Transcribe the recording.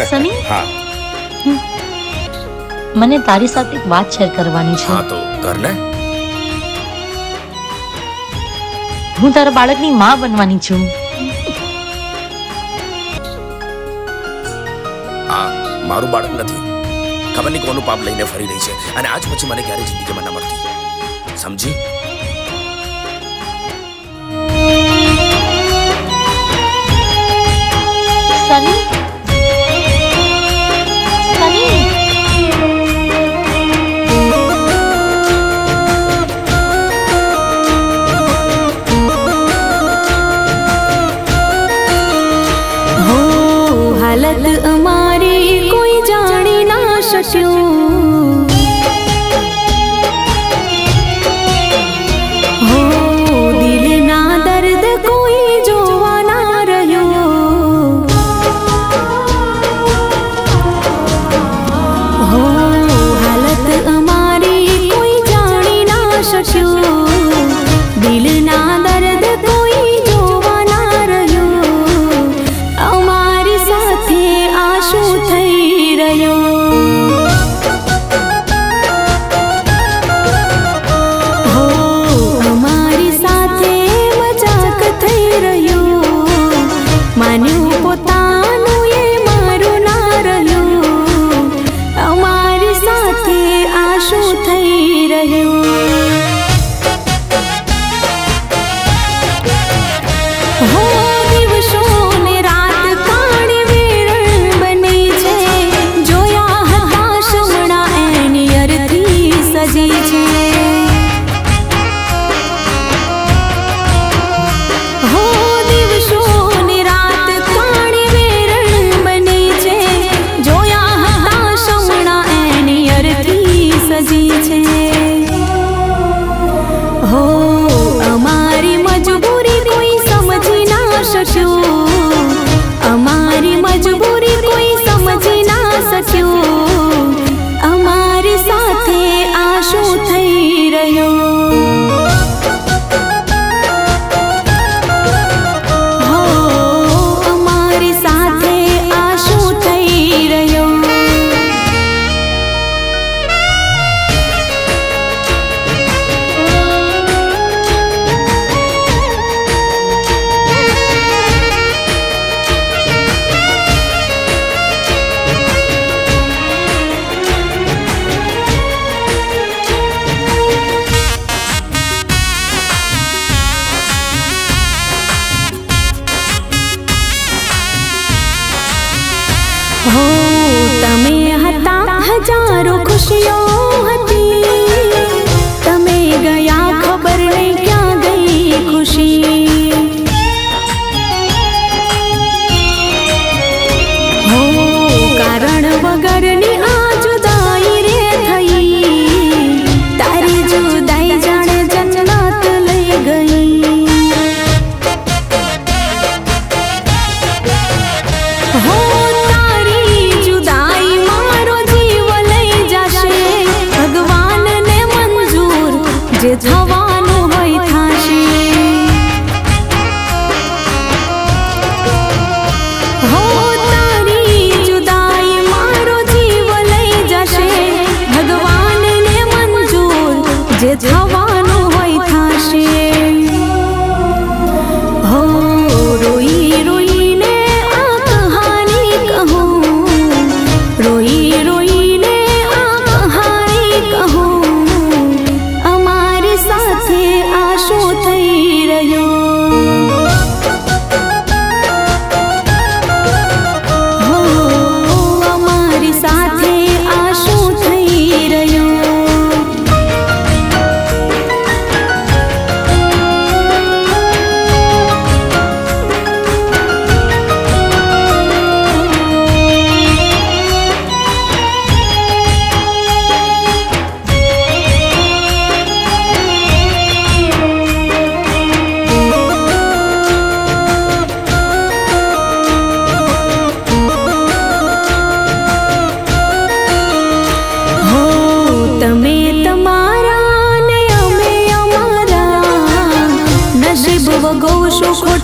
સની, હા મને તારી સાથે એક વાત શેર કરવાની છે. હા તો કર ને. હું તારા બાળકની માં બનવાની છું. આ મારું બાળક નથી. ખબર નહીં કોનું પાપ લઈને ફરી રહી છે અને આજ પછી મને ક્યારે જિંદગીમાં ન મળતી. સમજી? સની, સની, हो हालत અમારી કોઈ જાણી ના શક્યું. हो દિલના દર્દ કોઈ જોવા ના રહ્યું. हो હાલત અમારી કોઈ જાણી ના શક્યું. દિલના દર્દ કોઈ જોવા ના રહ્યું. અમારી સાથે આ શું થઈ રહ્યું? हो અમારી સાથે મજાક થઈ રહ્યું. માન્યું પોતાનું એ મારું ના રહ્યું. અમારી સાથે આ શું થઈ રહ્યું? हो દિવસો ને રાત કાળી વેરણ બને છે. જોયા હતા શમણા એની અરથી સજી છે. हो દિવસો ને રાત કાળી વેરણ બને છે. જોયા હતા શમણા એની અરથી સજી છે. हो અમારી મજબૂરી કોઈ સમજી ના શક્યું. અમારી મજબૂરી કોઈ સમજી ના શક્યું. અમારી સાથે આ શું થઈ રહ્યું? हो અમારી સાથે આ શું થઈ રહ્યું? हो તમે હતા હજારો ખુશીઓ હતી. તમે ગયા ખબર નહીં ક્યાં ગઈ ખુશી. हो કારણ વગરની આ જુદાઈ રે થઈ. તારી જુદાઈ જાણે જન્નત લઈ ગઈ. हो તારી જુદાઈ મારો જીવ લઈ જશે. ભગવાનને મંજૂર જે થવાનું હોય થશે. हो તારી જુદાઈ મારો જીવ લઈ જશે. ભગવાનને મંજૂર જે થવાનું હોય થશે. हो રોઈ રોઈને આ કહાની કહું. રોઈ રોઈને આ કહાની કહું. અમારી સાથે આ શું થઈ રહ્યું? हो અમારી સાથે આ શું થઈ રહ્યું? વગો શું ખોટ